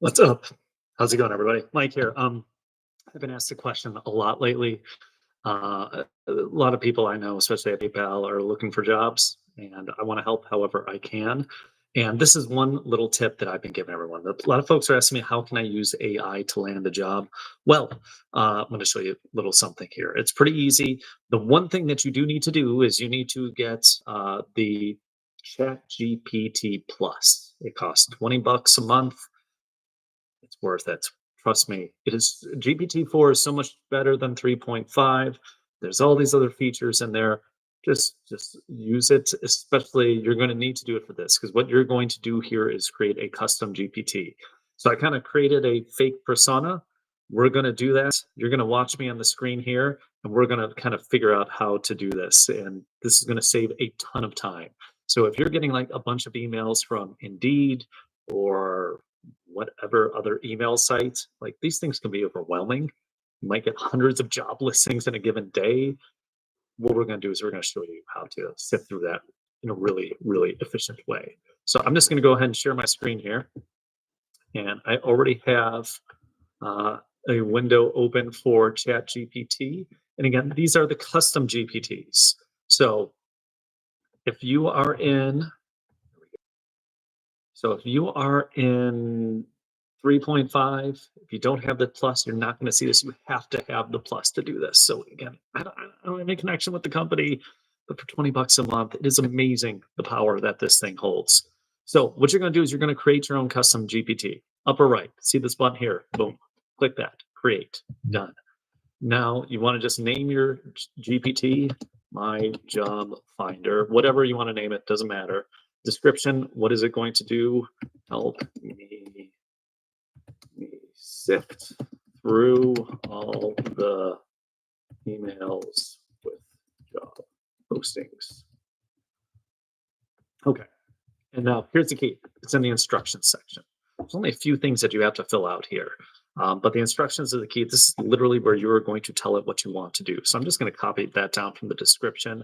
What's up? How's it going, everybody? Mike here. I've been asked the question a lot lately. A lot of people I know, especially at PayPal, are looking for jobs, and I want to help however I can. And this is one little tip that I've been giving everyone. A lot of folks are asking me, how can I use AI to land a job? Well, I'm going to show you a little something here. It's pretty easy. The one thing that you do need to do is you need to get the Chat GPT Plus. It costs $20 a month. It's worth it. Trust me. It is GPT-4 is so much better than 3.5. There's all these other features in there. Just use it, especially you're going to need to do it for this because what you're going to do here is create a custom GPT. So I kind of created a fake persona. We're going to do that. You're going to watch me on the screen here and we're going to kind of figure out how to do this. And this is going to save a ton of time. So if you're getting like a bunch of emails from Indeed or whatever other email sites, like these things can be overwhelming. You might get hundreds of job listings in a given day. What we're going to do is we're going to show you how to sift through that in a really, really efficient way. So I'm just going to go ahead and share my screen here. And I already have a window open for ChatGPT. And again, these are the custom GPTs. So if you are in, if you are in 3.5, if you don't have the plus, you're not going to see this. You have to have the plus to do this. So again, I don't have any connection with the company, but for $20 a month, it is amazing the power that this thing holds. So what you're going to do is you're going to create your own custom GPT. Upper right, see this button here? Boom, click that, create, done. Now you want to just name your GPT, my job finder, whatever you want to name it, doesn't matter. Description, what is it going to do? Help me sift through all the emails with job postings. Okay, and now here's the key. It's in the instructions section. There's only a few things that you have to fill out here, but the instructions are the key. This is literally where you're going to tell it what you want to do. So I'm just going to copy that down from the description.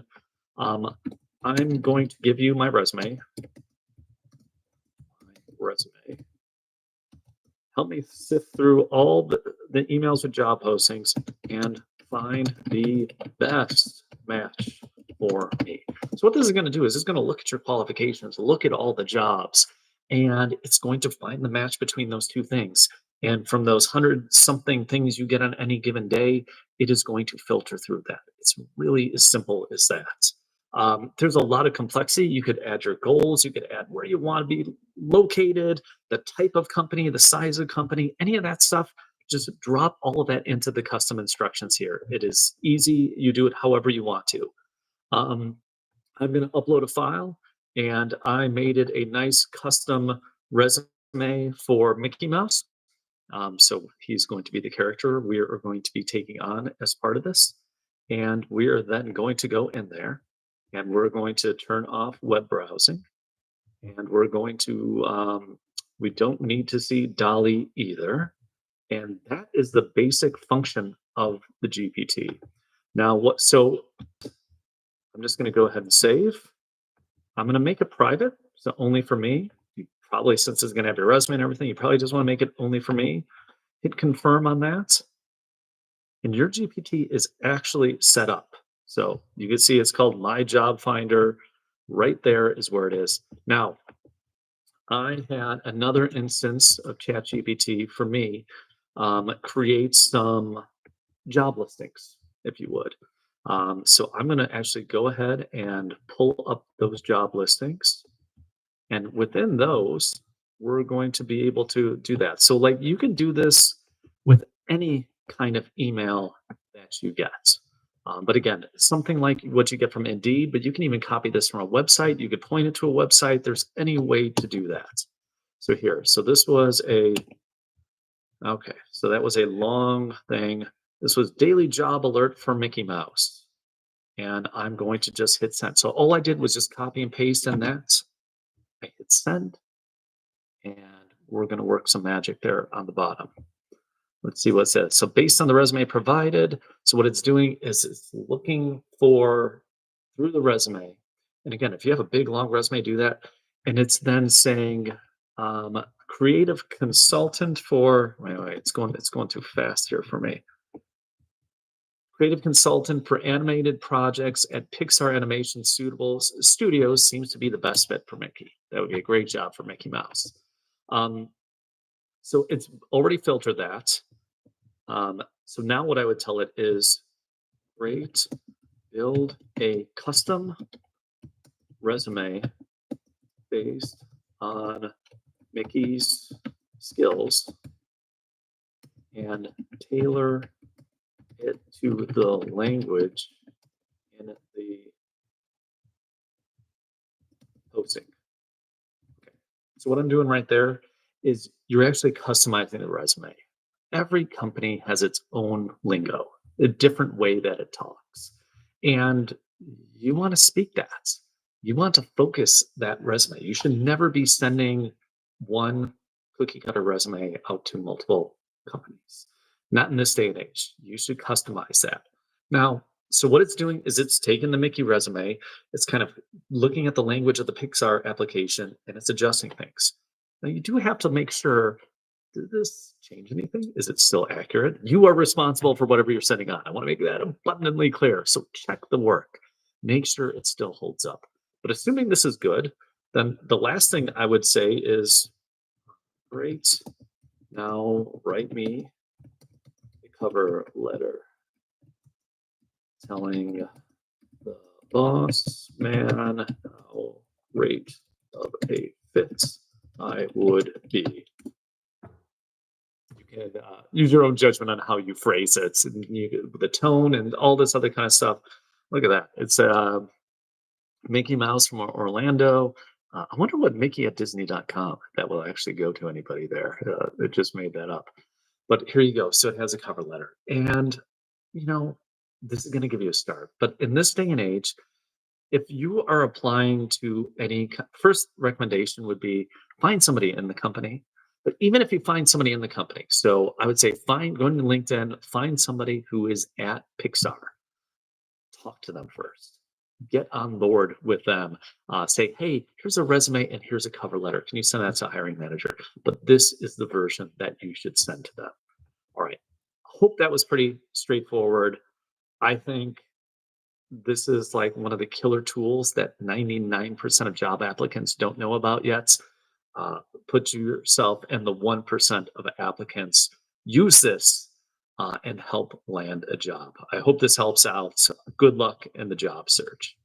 I'm going to give you my resume. Help me sift through all the emails with job postings and find the best match for me. So what this is going to do is it's going to look at your qualifications, look at all the jobs, and it's going to find the match between those two things. And from those 100-something things you get on any given day, it is going to filter through that. It's really as simple as that. There's a lot of complexity. You could add your goals, you could add where you want to be located, the type of company, the size of company, any of that stuff. Just drop all of that into the custom instructions here. It is easy. You do it however you want to. I'm going to upload a file, and I made it a nice custom resume for Mickey Mouse. So he's going to be the character we are going to be taking on as part of this. And we are then going to go in there and we're going to turn off web browsing. And we're going to, we don't need to see Dolly either. And that is the basic function of the GPT. Now, so I'm just going to go ahead and save. I'm going to make it private, so only for me. You probably, since it's going to have your resume and everything, you probably just want to make it only for me. Hit confirm on that. And your GPT is actually set up. So you can see it's called My Job Finder. Right there is where it is. Now, I had another instance of ChatGPT for me create some job listings, if you would. So I'm going to actually go ahead and pull up those job listings. And within those, we're going to be able to do that. So like you can do this with any kind of email that you get. But again, something like what you get from Indeed, but you can even copy this from a website. You could point it to a website. There's any way to do that. So here, so this was okay, so that was a long thing. This was daily job alert for Mickey Mouse. And I'm going to just hit send. So all I did was just copy and paste in that. I hit send. And we're going to work some magic there on the bottom. Let's see what it says. So based on the resume provided, so what it's doing is it's looking for through the resume. And again, if you have a big, long resume, do that. And it's then saying, creative consultant for, wait, it's going too fast here for me. Creative consultant for animated projects at Pixar Animation Studios seems to be the best fit for Mickey. That would be a great job for Mickey Mouse. Um, so it's already filtered that. So now what I would tell it is, great, build a custom resume based on Mickey's skills and tailor it to the language in the posting. Okay. So what I'm doing right there is you're actually customizing the resume. Every company has its own lingo, a different way that it talks. And you want to speak that. You want to focus that resume. You should never be sending one cookie cutter resume out to multiple companies. Not in this day and age. You should customize that. Now, so what it's doing is it's taking the Mickey resume, it's kind of looking at the language of the Pixar application, and it's adjusting things. Now, you do have to make sure, did this change anything? Is it still accurate? You are responsible for whatever you're sending on. I want to make that abundantly clear. So check the work, make sure it still holds up. But assuming this is good, then the last thing I would say is, great. Now write me a cover letter telling the boss man how great of a fit I would be. You can use your own judgment on how you phrase it, and the tone and all this other kind of stuff. Look at that. It's Mickey Mouse from Orlando. I wonder what Mickey at Disney.com that will actually go to anybody there. It just made that up. But here you go. So it has a cover letter. And, you know, this is going to give you a start. But in this day and age, if you are applying to first recommendation would be find somebody in the company. But even if you find somebody in the company, so I would say go into LinkedIn, find somebody who is at Pixar, talk to them first, get on board with them, say, hey, here's a resume and here's a cover letter. Can you send that to a hiring manager? But this is the version that you should send to them. All right. Hope that was pretty straightforward. I think this is like one of the killer tools that 99% of job applicants don't know about yet. Put yourself in the 1% of applicants. Use this and help land a job. I hope this helps out. Good luck in the job search.